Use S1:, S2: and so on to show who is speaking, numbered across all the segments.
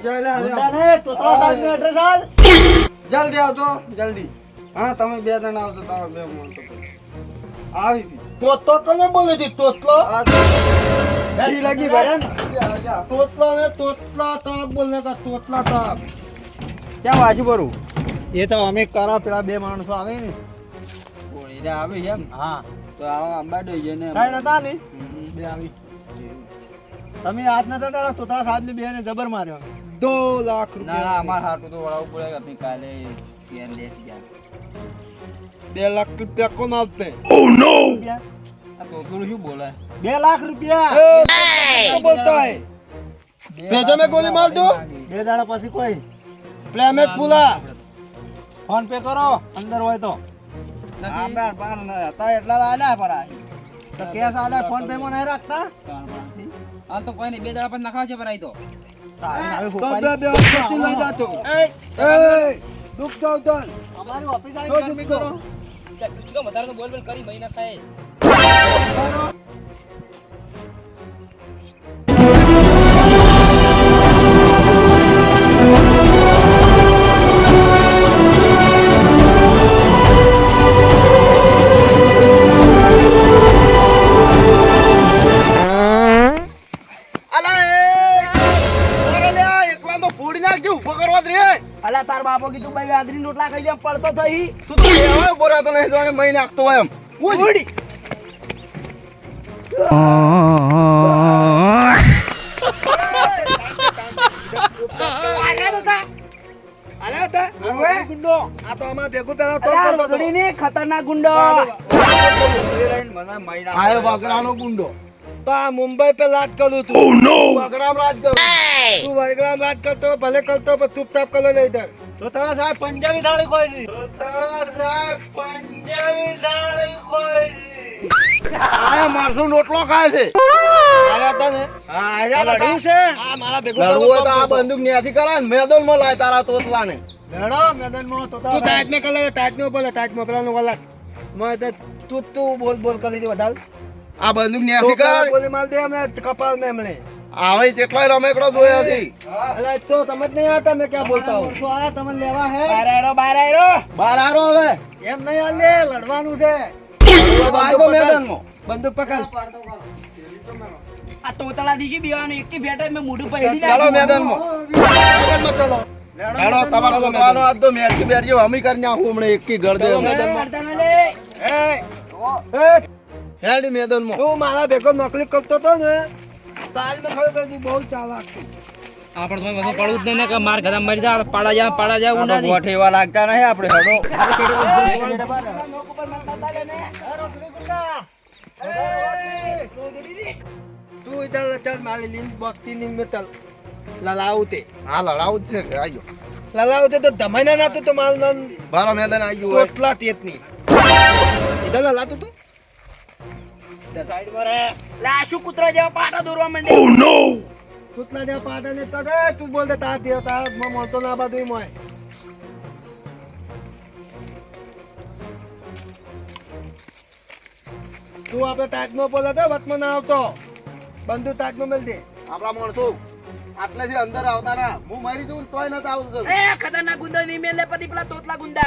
S1: જલ્દી આવતો જલ્દી. હા તમે બે જણા આવતો તારો બે માણસો આવી હતી.
S2: તોતલો કોને બોલે છે તોતલો?
S1: ઘડી લગી ભરે ને
S2: તોતલો ને તોતલા તાપ બોલને કા તોતલા તાપ.
S1: ક્યાં વાજુ ભરું?
S2: એ તો અમે કરા પેલા બે માણસો આવે ને.
S1: કોઈને આવે એમ?
S2: હા
S1: તો આવા આંબા દઈએ ને
S2: કાઈ નતા ને બે આવી. તમે હાથ નતા ડાળા તોતલા સાહેબ ને બે ને જબર માર્યો. 2 લાખ
S1: ના ના
S2: રૂપિયા.
S1: અમાર હાટું તો વળાવવું પડે કે આપણે કાલે પેન લેતી જાય.
S2: 2 લાખ રૂપિયા કોણ આપતે?
S1: આ તો થોડું શું બોલે?
S2: 2 લાખ રૂપિયા
S1: क्या बोलता है?
S2: भेजो में गोली मार दो. 2 દાડા પછી કોઈ પ્લેમેટ પુલા ફોન પે કરો અંદર હોય તો.
S1: આ બાર બાર ના હતા એટલા આલ્યા પર આ.
S2: તો કેસ આલે ફોન પે માં નહીં રાખતા.
S3: હાલ તો કોઈ નહીં, 2 દાડા પછી નખાવ છે ભરાઈ તો.
S2: તો બે ઓફિસ લઈ જાતો. એ દુખ જાવ તો અમારી ઓફિસ આવી ગરમી કરો.
S3: તું વધારે તો બોલ બોલ કરી મહિના થાય.
S2: અલા તાર બાપો કીધું ભાઈ ગાદરી રોટલા ખાઈ લે પડતો થઈ.
S1: તું તો લેવા બોરા તો નહીં જોને મહિને આખતો હોય એમ.
S2: ઉડી ગુંડો આ તો અમાર ભેગું પેલા તો ખતરનાક ગુંડો.
S1: આયો વાગડાનો ગુંડો.
S2: તો આ મુંબઈ પે લાટ કરું તું.
S1: વાગડામ રાજ કર.
S2: તું વરગરામ રાજ કરતો ભલે કરતો પણ ચૂપચાપ કરો લે ઇધર. તો તારા સાહેબ પંજાબી થાળી કોઈ છે. તો તારા સાહેબ પંજાબી થાળી કોઈ છે.
S1: આયા મારસો રોટલો ખાય છે.
S2: આયા તને હા આયા લડ્યું છે. આ મારા ભેગું
S1: લડવું હોય તો આ બંદૂક ન્યાથી કરાય ને મેદાનમાં લાય તારા તોતલાને.
S2: લડો મેદાનમાં તો તું તાજ મે કલે તાજ મે બોલે તાજ મે પેલા નો ગલત મે તો તું બોલ કરી દે વધાલ.
S1: આ બંદૂક ન્યાથી કર.
S2: ગોલી માલ દે અમે કપાલ મે હમણે.
S1: આવે જેટલાય રમેકડો જોયા હતી.
S2: અલા તો સમજ નહીં આતા મે ક્યાં બોલતા હું. તો આયા તમને લેવા હે.
S1: બહાર આરો હવે.
S2: એમ નહીં આલે લડવાનું છે.
S1: આય તો મેદાનમાં.
S2: બંદૂક પકડ.
S3: આ તોતળા દીશી બીવાનું એક બેઠા મેં મોઢું પડી
S1: ચાલો મેદાનમાં.
S2: મેદાનમાં ચાલો.
S1: હેડો તમારો દુકાનો આજ તો મેરથી બેરજો હમી કરી નાખું હમણે એકી ઘર દે. હેડ મેદાનમાં.
S2: તું મારા ભેગો નોકરી કરતો તો ને તાજ મે ખબર પડી બહુ ચાલાક છે.
S3: આપણે તો વસો પડવું જ નહીં ને કે માર ગધા મરી જા પાડા જા ઉડા દી.
S1: ગોઠેવા લાગતા નહીં આપણે હેડો.
S2: તું ઇધર ચલ મારી લીન બકતી નીંગ મે ચલ લલાવતે
S1: હા લડાવું જ છે કે આયો.
S2: લલાવતે તો ધમાઈના ના તો માલ નન
S1: બારો મેદાન આવ્યું હોય.
S2: તોતલા તેતની ઇધર લલાતું તો સાઈડ પર
S3: લા શું કૂતરા જેવા પાટા દોરવા માંડે.
S2: તોતલા દે પાડા ને તો તું બોલ દે તા દે તા મોતો ના બાદુઈ મોય. તું આપણે તાજમાં બોલે તો વતમાં ના આવતો. બંદૂક તાજમાં મેલ દે.
S1: આપણા માણસો આટલેથી અંદર આવતા ના. હું મરી જઉં તોય નતા આવતો.
S3: એ ખતરનાક ગુંડા ની મેલે પતિ પેલા તોતલા ગુંડા.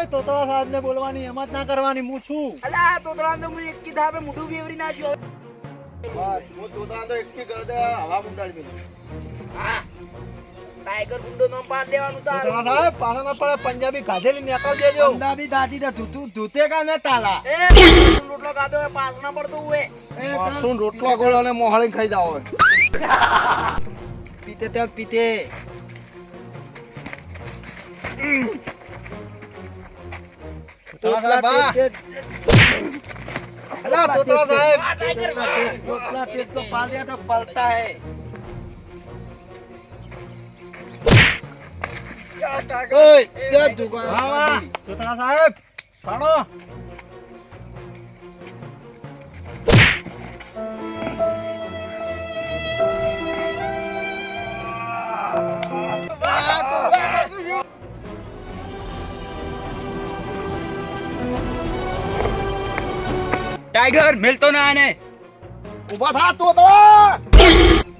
S2: એ તોતલા સાહેબ ને બોલવાની હિંમત ના કરવાની હું છું.
S3: અલા તોતલા ને હું એક કી ધાબે મોઢું બેવરી નાખ્યો.
S1: બસ હું જોતા તો એકથી કર દે હવા મુંડાડી દે.
S3: હા ટાઈગર ગુંડો નામ પાડ દેવાનું તાર.
S2: તોતલા સાહેબ પાછા ના પડે પંજાબી ગાધેલી નેકળ દેજો. પંજાબી દાદી દે તું ધૂતે કા ને તાલા.
S3: એ રોટલો ખાધો એ પાસ ના પડતો હોય.
S1: શું રોટલો ગોળો અને મોહળી ખાઈ જાવ હવે.
S2: પીતે તેલ પીતે. તોતલા अला तोतला साहब तोतला पेट तो पाल दिया तो पलता है क्या टाका ओए क्या दुकान हां तोतला साहब खाड़ो
S3: टाइगर मिलतो ना आने
S1: उभा था तोतला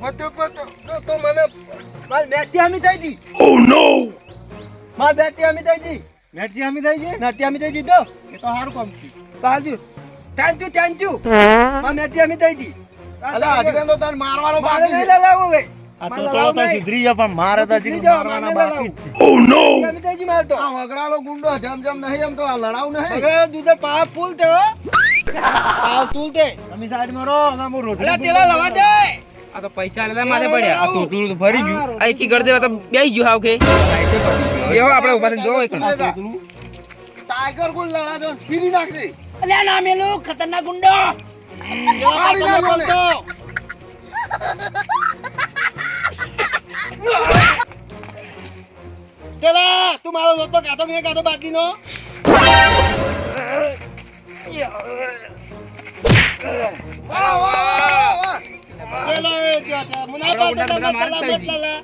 S2: मत तो मैंने माल मैच બેટી આમી થઈ હતી માં બેટી આમી થઈ હતી બેટી આમી થઈ ગઈ બેટી આમી થઈ ગઈ તો એ તો સારું કામ થયું થેન્ક યુ માં બેટી આમી થઈ હતી
S4: અલા હજી તો તને મારવાનો
S2: મારે
S4: બાકી
S2: નહીં
S4: છે
S2: લલાવો હવે
S4: આ તો થોડો તો સુધરી જા પણ મારે તો હજી મારવાના બાકી જ છે
S2: બેટી આમી થઈ ગઈ મારે તો
S4: આ વગડાલો ગુંડો જેમ નહીં એમ તો આ લડાવ નહીં
S2: મગર દૂધ પાવ ફૂલ તે હો પાવ ફૂલ તે
S4: તમે સાઈડ માં રહો અમે હું રોટલી
S2: અલા તેલા લવા દે
S3: આ તો પૈસા લેલા માથે પડ્યા
S2: આ
S3: ટોટલું તો ભરી ગયું આ એકી ગળ દેવા તો બેસી ગયું હાવ કે એવો આપણે ઉભા થઈને જોવો એક
S4: ટાઈગર ગુલ લડા દો છીરી નાખજે
S3: અલ્યા ના મેલું ખતરનાક ગુંડો
S4: મારી નાખો ને.
S2: તેલા તું મારો દોસ્તો કાતો કે કાતો બાકીનો
S4: વાહ વાહ વાહ
S2: તેલા એ જાતા મુના પાતા તેલા મતલા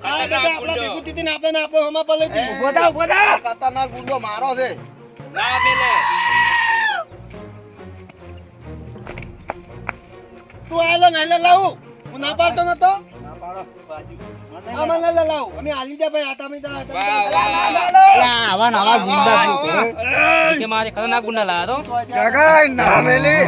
S2: આ બેટા આપણા ભેગું દીધી ને આપણે હમા પર લેતી
S3: ઉભો થા
S4: ખતરનાક ગુંડો મારો છે
S2: તું આલો ને લાવું હું ના પાડતો નતો આ મને લાવું અમે હાલી દે ભાઈ આતા મી
S4: આવા નવા ગુંડા
S3: કે મારે ખતરનાક ગુંડા લાયા તો
S1: જગાય ના મેલી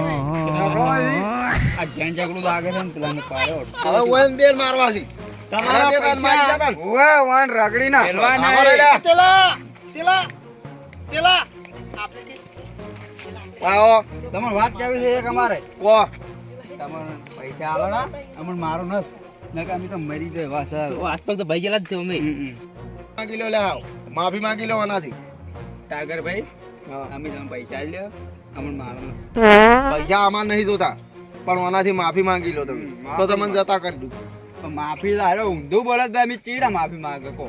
S2: આ જ્યાં ઝઘડું લાગે છે ને પેલા ને પાડ્યો
S4: હવે ઓન બેર મારવા છે તમારા બે કાન મારી જતા ને
S1: ઓવે વાન રગડી ના
S3: પહેલવાન
S4: અમારે લે
S2: તેલા
S4: આવો
S1: તમારે વાત કેવી છે એક અમારે
S4: કો
S1: તમારે પૈસા આલો ના અમન મારો ન નકા અમે તો મરી જાય વાસા
S3: આસપાસ તો ભાઈ ગયેલા જ છે અમે
S4: માંગી લો લે આવ માફી માંગી લો આનાથી
S1: ટાગર ભાઈ અમે તમે પૈસા લ્યો અમન મારો ન
S4: પૈસા આમાં નહીં જોતા પણ આનાથી માફી માંગી લો તમે તો તમને જતા કરી દઉં
S1: પણ માફી લાયો ઊંધું બોલે તો અમે ચીડા માફી માંગે કો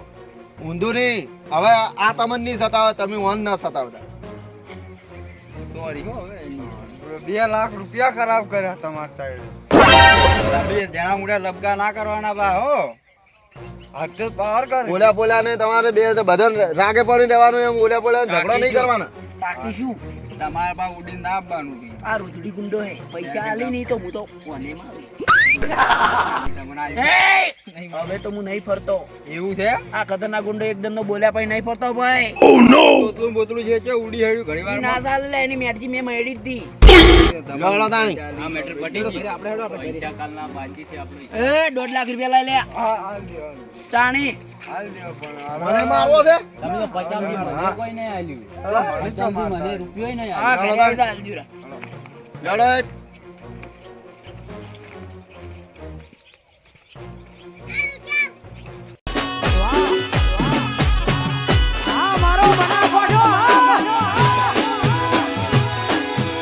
S4: ઊંધું નહીં હવે આ તમને નહીં સતાવે તમે ઓન ના સતાવતા
S1: સોરી હો હવે 2 લાખ રૂપિયા ખરાબ કર્યા તમારા સાઈડ બે જણા મુડા લબગા ના કરવાના બા હો હાથ પાર કર
S4: બોલ્યા ને તમારે બે બધા રાગે પડી રહેવાનું એમ બોલ્યા ઝઘડો નહીં કરવાના
S3: બાકી શું
S1: તમારા પાસે ઉડીને ના આપવાનું
S3: આ રોજડી ગુંડો હે પૈસા આલી નહીં તો હું તો કોને મારું હવે તો હું નહીં ફરતો
S1: એવું છે
S3: આ ખતરનાક ગુંડો એકદમ નો બોલ્યા પછી નહીં ફરતો ભાઈ
S1: બોતલું બોતલું છે ઉડી હેડ્યું ઘણી વાર
S3: ના ચાલે લે, એની મેટજી મેં મળી હતી
S4: લડો તાણી.
S3: આ મેટર પટી ગઈ આપણે હેડો પૈસા કાલના બાકી છે આપણી એ 2.5 લાખ રૂપિયા લઈ લે
S1: હા હાલ દો
S3: ચાણી
S1: હાલ દો પણ
S4: મને મારવો છે
S3: તમે તો 50 દી મને કોઈ નહીં આલ્યું
S1: મને તો મારતા.
S3: મને રૂપિયો નહીં આ ઘરે આવીને આલજો રા.
S4: લડો